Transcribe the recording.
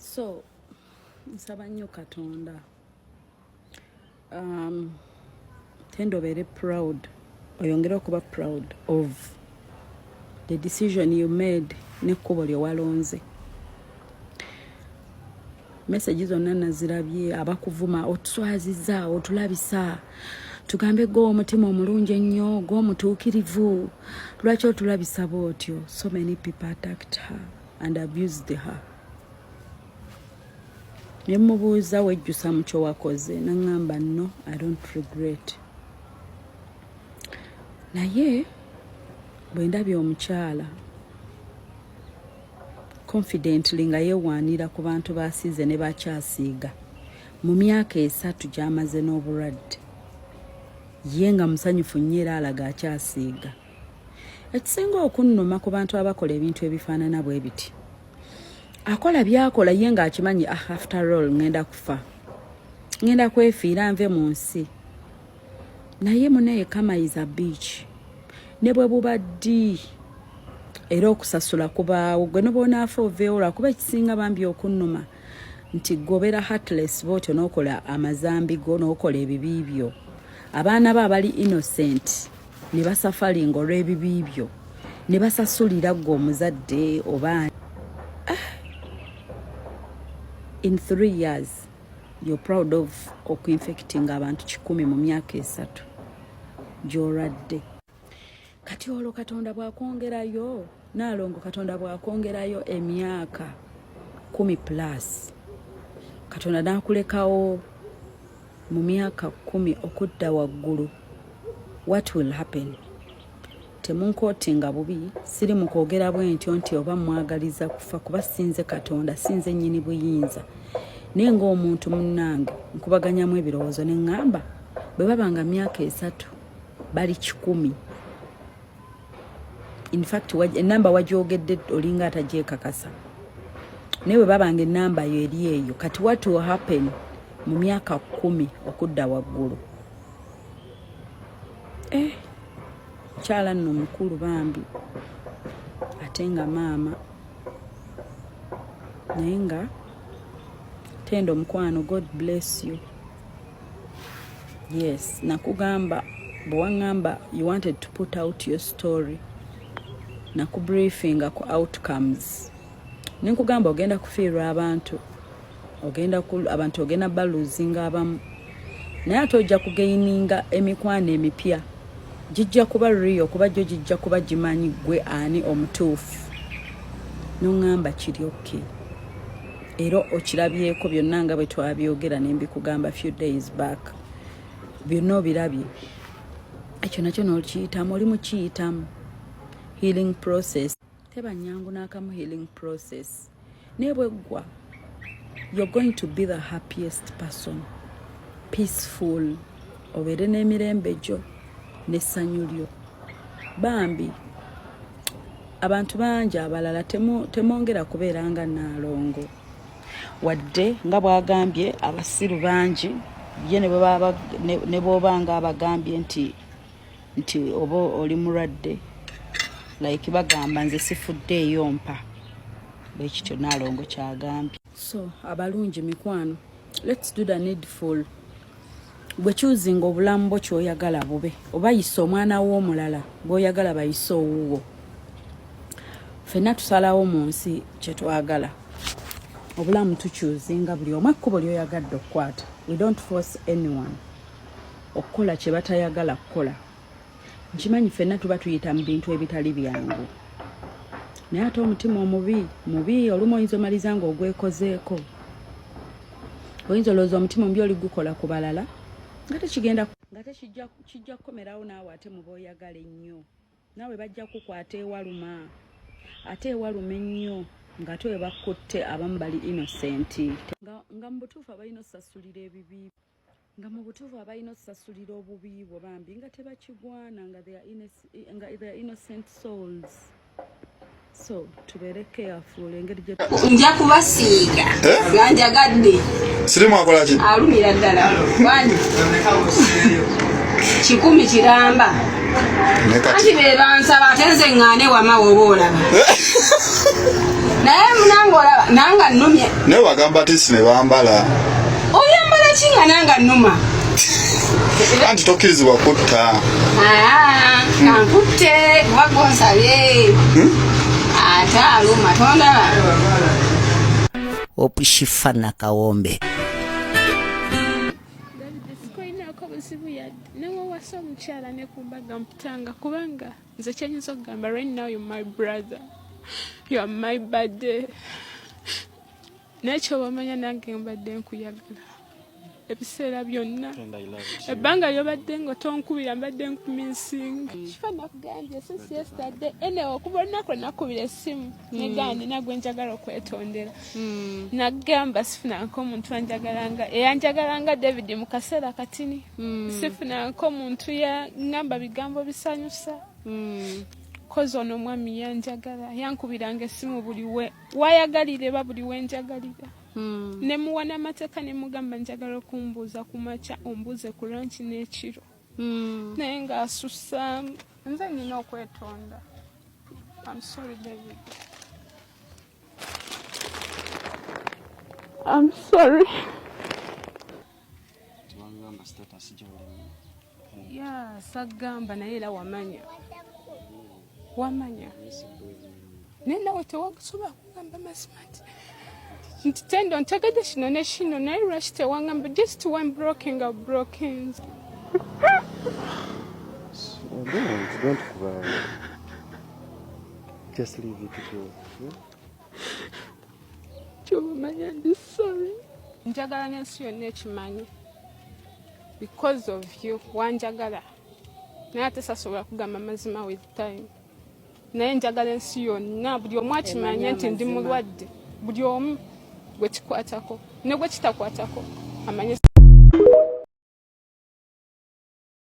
So nsaba nnyo Katonda tendo very proud oyongera okuba proud of the decision you made n'ekkubo lye walonze. Messages zonna nazirabye, abakuvuma otuswaziza otulabisa tugambe go omutima omulungi ennyo go omutuukirivu lwaki otulabisa bwotyo. So many people attacked her and abused her. Nemubuuza wejjusa mu kyo wakoze n'angamba no, I don't regret. Naye bwe ndabye omukyala confidently nga yeewaanira ku bantu basiize ne bakyasiiga mu myaka 3 gy'amaze n'obulwadde, ye nga musanyufu nnyo era alaga akyasiiga. Ekisinga okunnuma ku bantu abakola ebintu ebifaanana bwe biti, akola byakola ye nga akimanyi after all ngenda kufa, ngenda kwefiira nve mu nsi. Naye munaye kamayiza beach ne bwe bubaddi era okusasula kubaawo gwe nobonaafa oveewo lwakuba ekisinga bambi okunnuma nti gobera heartless bwotyo n'okola amazambi go n'okola ebibi byo. Abaana ba bali innocent ne basafalinga olw'ebibi byo ne basasulira gwe omuzadde oba in 3 years you're proud of okuinfecting abantu 100 mu myaka 3 gy'olwadde. Kati olwo Katonda bw'akwongerayo, Nalongo Katonda bw'akwongerayo emyaka 10 plus, Katonda n'akulekawo mu myaka 10 okudda waggulu, what will happen? Temunkootinga bubi, siri mu kwogera bwe ntyo nti oba mwagaliza kufa, kuba sinze Katonda, sinze nnyini buyinza. Naye ng'omuntu munnange nkubaganyamu ebirowoozo ne ŋŋamba bwe babanga myaka 3 bali 10. In fact, enamba wagyogedde olinga atagyekakasa. Naye bwe babanga enamba yo eri eyo, kati what will happen mu myaka 10 okudda waggulu? Kyala nno mukulu bambi ate nga maama, naye nga tendo mukwano, God bless you. Yes, nakugamba bw'waŋŋamba you wanted to put out your story, nakubriefinga ku outcomes. Ninkugamba ogenda kufiirwa abantu, abantu ogenda baluzinga abamu, naye ate ojja kugaininga emikwano emipya. Gijja kuba real kuba gyo gijja kuba gimanyi gwe ani omutuufu. N'oŋŋamba kiri okay. Era okirabyeko byonna nga bwe twabyogera ne mbikugamba few days back. Byonna obirabye. Ekyo nakyo n'okiyitamu, oli mu kiyitamu. Healing process. Teba nyangu n'akamu healing process. Naye bwe ggwa, you're going to be the happiest person. Peaceful. Obeere n'emirembe gyo n'essanyu lyo. Bambi abantu bangi abalala temwongera kubeera nga Nalongo. Wadde nga bw'agambye abasiru bangi ye ne bw'obanga abagambye nti oba oli mulwadde, like bagamba nze sifuddeeyo mpa, bwe kityo Nalongo kyagambye. So abalungi mikwano, let's do the needful. Bwe choosing obulamu bwo kyoyagala bube, oba yisa omwana w'omulala bw'oyagala bayise owuwo. Ffenna tusalawo mu nsi kye twagala. Obulamu tukyuzinga buli omu ekkubo ly'oyagadde okukwata. We don't force anyone okukola kye batayagala kukola. Nkimanyi ffenna tuba tuyita mu bintu ebitali byangu. Naye ate omutima mubi olumu oyinza omaliza nga ogwekozeeko. Oyinza olowooza omutima omubi oli gukola ku balala nga tekijja kukomerawo naawe ate mu b'oyagala ennyo. Naawe bajja kukwata ewaluma. Ate ewaluma ennyo nga ate we bakutte abamu bali innocent. Nga mu butuufu abalina osasulira ebibi, nga mu butuufu abalina osasulira obubi bwo bambi nga tebakigwana nga they are innocent souls. So tubeere careful engeri gye nja kubasiiga ganjagadde. Silimu akola ki? Alumira ddala. Wani 10 kiramba. Ati bebansaba atenze ngane wama wobola. Naye munangola nanga nnumye. Ne wagamba tisi ne bambala. Oyambala kinga nanga nnuma. Anti tokkirizibwa kutta. Kankutte wagonsabye. Ata aluma tonda. Opushifana kawombe. Omukyala ne kumbaga mputanga kubanga nze kyenyiza okugamba right now you're my brother, you are my buddy. Nekyo bamanya nange mbadde nkuyagala ebiseera byonna ebbanga lyobadde nga tonkubira mbadde nkuminsinga kifana kugambye since yesterday enewe okuba olunaku nakubira essimu negandi nagwe njagala okwetondera nagamba sifunanko omuntu eyanjagalanga David mu kaseera katini sifunanko omuntu yangamba bigambo bisanyusa kozi ono omwami yanjagala yankubiranga essimu buli we wayagalire ba buli we njagalira ne muwana amateeka ne mugamba njagala okumbuuza ku makya ombuuze ku lunch n'ekiro naye ng'asussa nze nina okwetonda. I'm sorry David, I'm sorry. Yeah, sagamba naye era wamanya nenda wetewakusobola kugamba mazima nti tendo ntegedde kino ne kino naye lwaki tewangamba just one broken of brokens. Don't cry. Just leave it to go. Kyobamanya ndi sorry. Njagala n'ensi yonna ekimanyi because of you wanjagala naye ate sasobola kugamba mazima with time naye njagala ensi yonna buli omu akimanye nti ndi mulwadde buli omu gwe kikwatako ne gwe kitakwatako amanye